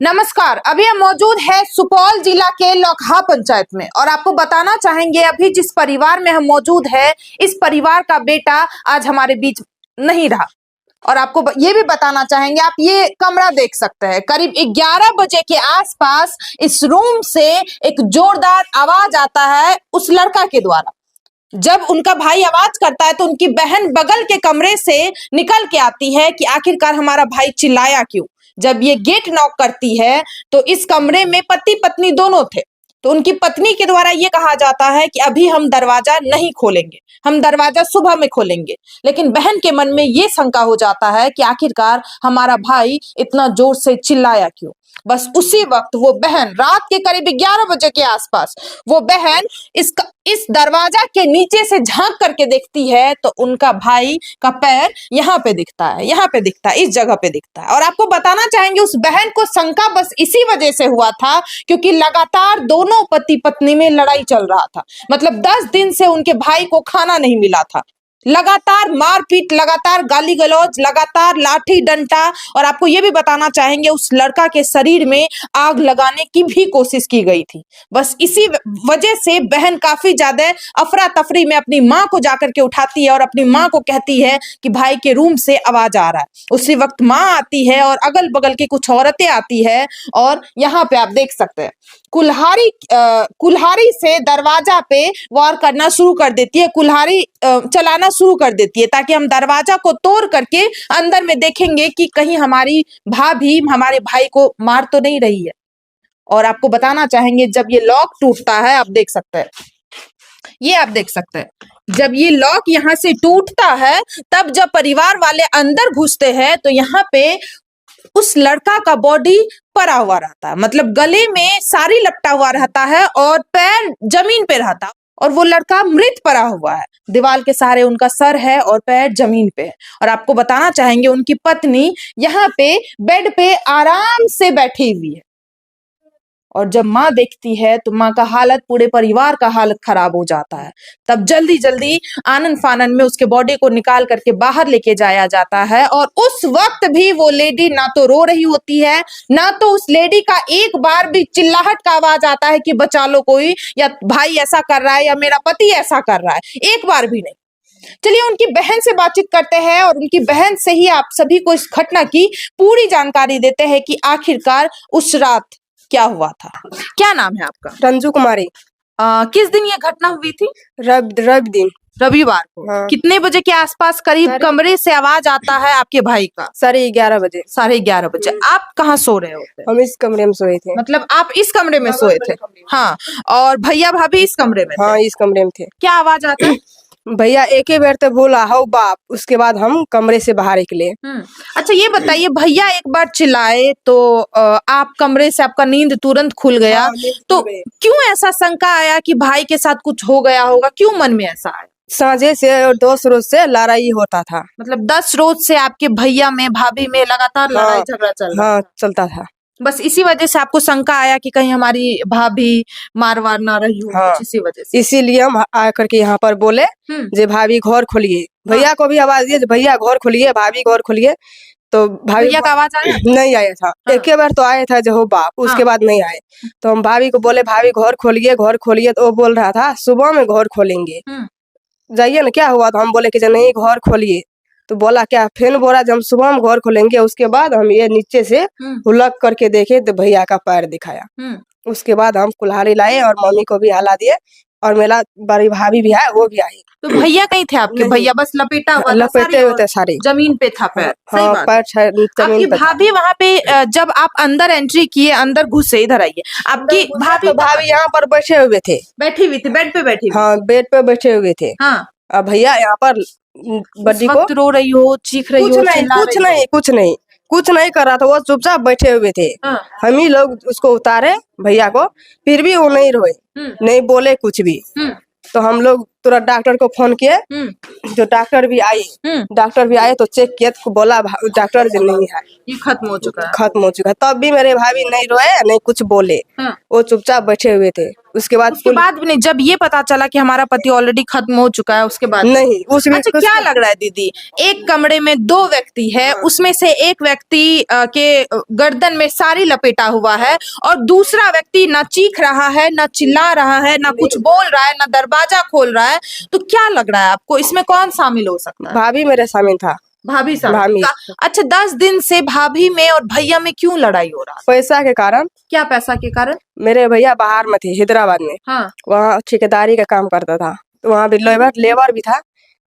नमस्कार, अभी हम मौजूद है सुपौल जिला के लौकहा पंचायत में और आपको बताना चाहेंगे अभी जिस परिवार में हम मौजूद है इस परिवार का बेटा आज हमारे बीच नहीं रहा। और आपको ये भी बताना चाहेंगे, आप ये कमरा देख सकते हैं, करीब 11 बजे के आसपास इस रूम से एक जोरदार आवाज आता है उस लड़का के द्वारा। जब उनका भाई आवाज करता है तो उनकी बहन बगल के कमरे से निकल के आती है कि आखिरकार हमारा भाई चिल्लाया क्यों। जब ये गेट नॉक करती है तो इस कमरे में पति पत्नी दोनों थे, तो उनकी पत्नी के द्वारा ये कहा जाता है कि अभी हम दरवाजा नहीं खोलेंगे, हम दरवाजा सुबह में खोलेंगे। लेकिन बहन के मन में ये शंका हो जाता है कि आखिरकार हमारा भाई इतना जोर से चिल्लाया क्यों। बस उसी वक्त वो बहन रात के करीब 11 बजे के आसपास वो बहन इस दरवाजा के नीचे से झांक करके देखती है तो उनका भाई का पैर यहाँ पे दिखता है, यहाँ पे दिखता है, इस जगह पे दिखता है। और आपको बताना चाहेंगे उस बहन को शंका बस इसी वजह से हुआ था क्योंकि लगातार दोनों पति पत्नी में लड़ाई चल रहा था। मतलब 10 दिन से उनके भाई को खाना नहीं मिला था, लगातार मारपीट, लगातार गाली गलौज, लगातार लाठी डंडा। और आपको ये भी बताना चाहेंगे उस लड़का के शरीर में आग लगाने की भी कोशिश की गई थी। बस इसी वजह से बहन काफी ज्यादा अफरा तफरी में अपनी माँ को जाकर के उठाती है और अपनी माँ को कहती है कि भाई के रूम से आवाज आ रहा है। उसी वक्त माँ आती है और अगल बगल की कुछ औरतें आती है और यहाँ पे आप देख सकते हैं कुल्हाड़ी से दरवाजा पे वार करना शुरू कर देती है, कुल्हाड़ी चलाना शुरू कर देती है ताकि हम दरवाजा को तोड़ करके अंदर में देखेंगे कि कहीं हमारी भाभी हमारे भाई को मार तो नहीं रही है। और आपको बताना चाहेंगे जब ये लॉक टूटता है, आप देख सकते हैं, ये आप देख सकते हैं, जब ये लॉक यहाँ से टूटता है तब जब परिवार वाले अंदर घुसते हैं तो यहाँ पे उस लड़का का बॉडी पड़ा हुआ रहता है, मतलब गले में साड़ी लपटा हुआ रहता है और पैर जमीन पे रहता है और वो लड़का मृत पड़ा हुआ है। दीवार के सहारे उनका सर है और पैर जमीन पे है। और आपको बताना चाहेंगे उनकी पत्नी यहाँ पे बेड पे आराम से बैठी हुई है। और जब माँ देखती है तो माँ का हालत, पूरे परिवार का हालत खराब हो जाता है। तब जल्दी जल्दी आनन फानन में उसके बॉडी को निकाल करके बाहर लेके जाया जाता है। और उस वक्त भी वो लेडी ना तो रो रही होती है, ना तो उस लेडी का एक बार भी चिल्लाहट का आवाज आता है कि बचा लो कोई, या भाई ऐसा कर रहा है या मेरा पति ऐसा कर रहा है, एक बार भी नहीं। चलिए उनकी बहन से बातचीत करते हैं और उनकी बहन से ही आप सभी को इस घटना की पूरी जानकारी देते हैं कि आखिरकार उस रात क्या हुआ था। क्या नाम है आपका? रंजू कुमारी। किस दिन ये घटना हुई थी? रविवार को। हाँ। कितने बजे के आसपास करीब कमरे से आवाज आता है आपके भाई का? 11:30 बजे। 11:30 बजे। आप कहाँ सो रहे होते? हम इस कमरे में सोए थे। मतलब आप इस कमरे में सोए थे? हाँ। और भैया भाभी इस कमरे में? हाँ, इस कमरे में थे। क्या आवाज आता है? भैया एक ही बार तो बोला हो बाप, उसके बाद हम कमरे से बाहर निकले। अच्छा ये बताइए, भैया एक बार चिल्लाए तो आप कमरे से, आपका नींद तुरंत खुल गया। हाँ, तो क्यों ऐसा शंका आया कि भाई के साथ कुछ हो गया होगा? क्यों मन में ऐसा आया? साझे से और 10 रोज से लड़ाई होता था। मतलब 10 रोज से आपके भैया में भाभी में लगातार लड़ाई झगड़ा चल रहा? हाँ, चलता था। बस इसी वजह से आपको शंका आया कि कहीं हमारी भाभी मार वार ना रही हो? हाँ, इसी वजह से। इसीलिए हम आकर के यहाँ पर बोले जे भाभी घर खोलिए। भैया को भी आवाज दिए भैया घर खोलिए, भाभी घर खोलिए। तो भैया का आवाज आया? नहीं आया था। हाँ। एक बार तो आया था जो हो बाप, उसके बाद नहीं आए। तो हम भाभी को बोले भाभी घर खोलिए, घर खोलिए। तो वो बोल रहा था सुबह में घर खोलेंगे, जाइए ना। क्या हुआ? तो हम बोले कि नहीं घर खोलिए। तो बोला क्या? फिर बोला जब हम सुबह में घर खोलेंगे। उसके बाद हम ये नीचे से हुलक करके देखे तो भैया का पैर दिखाया। उसके बाद हम कुल्हाड़ी लाए और मम्मी को भी हाला दिए और मेरा बड़ी भाभी भी है, वो भी आई। तो भैया कहीं थे आपके? भैया बस लपेटे हुए थे, सारी जमीन पे था पैर। हाँ, पैर आपकी भाभी वहाँ पे जब आप अंदर एंट्री किए, अंदर घुसे, इधर आइए, आपकी भाभी यहाँ पर बैठे हुए थे, बैठी हुई थी, बेड पे बैठी? हाँ, बेड पे बैठे हुए थे। हाँ, भैया यहाँ पर बड्डी को रो रही हो, चीख रही हो? कुछ नहीं कर रहा था, वो चुपचाप बैठे हुए थे। हाँ। हम ही लोग उसको उतारे भैया को, फिर भी वो नहीं रोए, नहीं बोले कुछ भी। तो हम लोग तुरंत डॉक्टर को फोन किए, जो डॉक्टर भी आए, तो चेक किए तो बोला डॉक्टर जी नहीं है, ये खत्म हो चुका है। खत्म हो चुका है। तब भी मेरे भाभी नहीं रोए नहीं कुछ बोले, वो चुपचाप बैठे हुए थे। उसके बाद भी नहीं, जब ये पता चला कि हमारा पति ऑलरेडी खत्म हो चुका है उसके बाद नहीं अच्छा क्या लग रहा है दीदी, एक कमरे में 2 व्यक्ति है, उसमें से एक व्यक्ति के गर्दन में साड़ी लपेटा हुआ है और दूसरा व्यक्ति ना चीख रहा है, ना चिल्ला रहा है, ना कुछ बोल रहा है, ना दरवाजा खोल रहा है, तो क्या लग रहा है आपको इसमें कौन शामिल हो सकता है? भाभी मेरे शामिल था। भाभी अच्छा 10 दिन से भाभी में और भैया में क्यों लड़ाई हो रहा है? पैसा के कारण। क्या पैसा के कारण? मेरे भैया बाहर में थे, हैदराबाद में। हाँ। वहाँ ठेकेदारी का काम करता था, तो वहाँ भी लेबर भी था,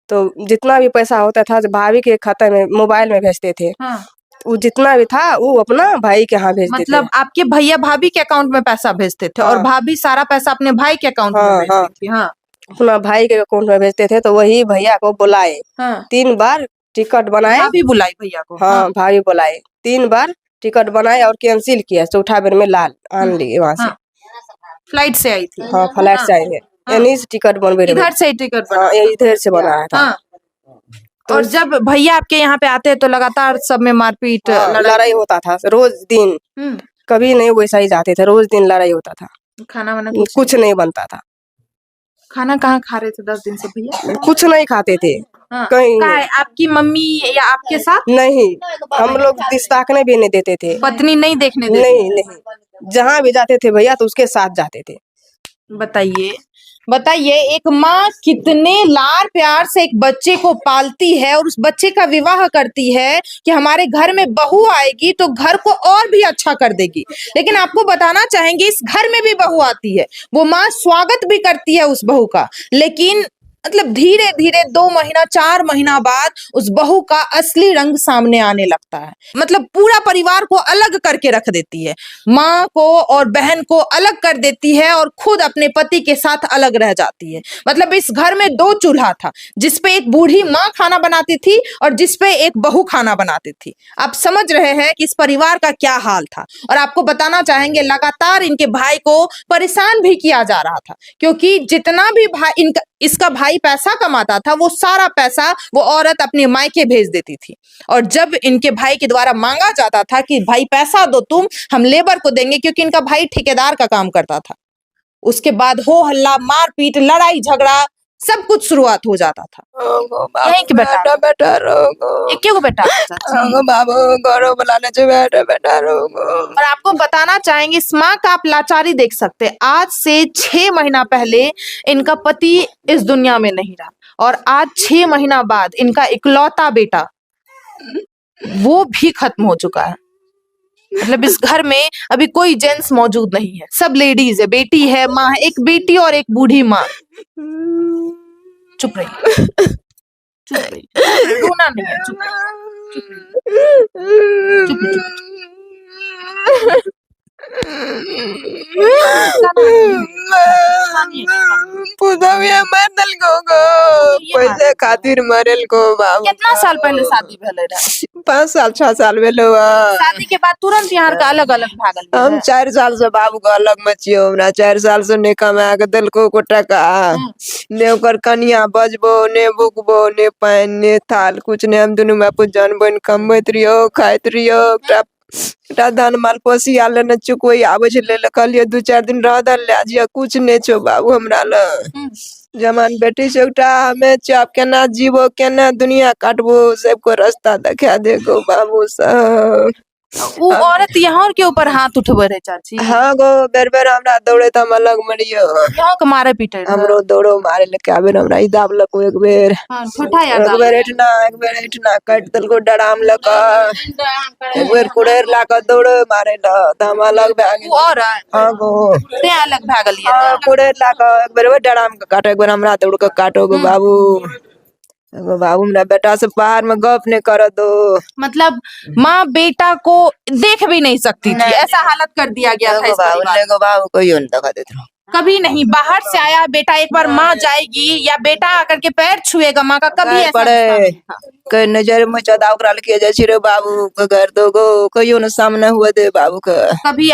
तो जितना भी पैसा होता था भाभी के खाते में मोबाइल में भेजते थे। हाँ। वो जितना भी था वो अपना भाई के यहाँ भेजते थे। मतलब आपके भैया भाभी के अकाउंट में पैसा भेजते थे और भाभी सारा पैसा अपने भाई के अकाउंट में भेजती थी। हाँ। अपना भाई के अकाउंट में भेजते थे, तो वही भैया को बुलाए। 3 बार टिकट बनाए। भाभी बुलाई भैया को? हाँ, भाभी बुलाए, 3 बार टिकट बनाए और कैंसिल किया। चौथा बार में लाल आन लिए वहाँ से। फ्लाइट से आई थी? हाँ, फ्लाइट से आई है। यानी टिकट बन इधर से टिकट बना? इधर से बना रहा था। तो और जब भैया आपके यहाँ पे आते हैं तो लगातार सब में मारपीट लड़ाई होता था रोज दिन। कभी नहीं वैसा ही जाते थे, रोज दिन लड़ाई होता था। खाना वाना कुछ नहीं बनता था। खाना कहाँ खा रहे थे 10 दिन से भैया? कुछ नहीं खाते थे। कहीं आपकी मम्मी या आपके साथ? नहीं, हम लोग ताकने भी नहीं देते थे। पत्नी नहीं देखने देते? नहीं, जहाँ भी जाते थे भैया तो उसके साथ जाते थे। बताइए एक माँ कितने लाड़ प्यार से एक बच्चे को पालती है और उस बच्चे का विवाह करती है कि हमारे घर में बहू आएगी तो घर को और भी अच्छा कर देगी, लेकिन आपको बताना चाहेंगे इस घर में भी बहू आती है, वो माँ स्वागत भी करती है उस बहू का, लेकिन मतलब धीरे धीरे 2 महीना 4 महीना बाद उस बहू का असली रंग सामने आने लगता है। मतलब पूरा परिवार को अलग करके रख देती है, माँ को और बहन को अलग कर देती है और खुद अपने पति के साथ अलग रह जाती है। मतलब इस घर में 2 चूल्हा था, जिसपे एक बूढ़ी माँ खाना बनाती थी और जिसपे एक बहू खाना बनाती थी। आप समझ रहे हैं कि इस परिवार का क्या हाल था। और आपको बताना चाहेंगे लगातार इनके भाई को परेशान भी किया जा रहा था, क्योंकि जितना भी इसका भाई पैसा कमाता था वो सारा पैसा वो औरत अपने मायके भेज देती थी, और जब इनके भाई के द्वारा मांगा जाता था कि भाई पैसा दो तुम, हम लेबर को देंगे, क्योंकि इनका भाई ठेकेदार का काम करता था, उसके बाद हो हल्ला मारपीट लड़ाई झगड़ा सब कुछ शुरुआत हो जाता था। यहीं के बेटा और आपको बताना चाहेंगे इस माँ का आप लाचारी देख सकते हैं। आज से 6 महीना पहले इनका पति इस दुनिया में नहीं रहा और आज 6 महीना बाद इनका इकलौता बेटा वो भी खत्म हो चुका है। मतलब इस घर में अभी कोई जेंट्स मौजूद नहीं है, सब लेडीज है, बेटी है, माँ है, एक बेटी और एक बूढ़ी माँ। चुप रही, रोना नहीं है, चुप पैसे खातिर मरल को बाबू। कितना साल पहले शादी भेल रहा? 5 साल 6 साल भेल। शादी के बाद तुरंत यहाँ का अलग अलग भागल? हम 4 साल से बाबू को अलग मचियो, हमरा 4 साल से ने कमा के दिलको को टका, ने ओकर कनिया बजबो ने बुकबो ने पान ने थाल कुछ ने, हम दुनू में अपन जान बन कमैत रियो खाइत रियो। एकटा धान माल पोसी आले न चुकोई आवे छे ले कहलिए 2-4 दिन रह दल ले जिया, कुछ ने छो बाबू हमरा ल। जमान बेटी से एकटा हमें चाप केना जीवो केना दुनिया काटबो सबको रास्ता दिखा देगो बाबू साहब। वो औरत यहाँ के ऊपर हाथ उठबे रहे चाची? हाँ गो, बेर बेर हमरा दौड़े त हम अलग मरियो। यहाँ के मारे पीटे हमरो दौड़ो मारे लेके आबे हमरा ई दाबलक एक बेर। हां ठोठा यार, एक बेर एठना काट दलको डराम लक, एक बेर कुड़ेर लाक दौड़ो मारे ल त हम अलग भाग। और हां गो ते अलग भागलिए? हां, कुड़ेर लाक एक बेर डराम के काटे, एक बेर हमरा दौड़ के काटो गो बाबू। बाबू मेरा बेटा से बाहर में गप नहीं कर दो। मतलब माँ बेटा को देख भी नहीं सकती थी, ऐसा हालत कर दिया गया था इस परिवार। बाबू कोई नहीं दिखा देता, कभी नहीं। बाहर से आया बेटा, एक बार माँ जाएगी या बेटा आकर के पैर छुएगा माँ का, कभी ऐसा पड़े कई नजर में चदा ओकरा किया जाए रे बाबू के घर दो गो, कहियो न सामने हुआ दे बाबू का। कभी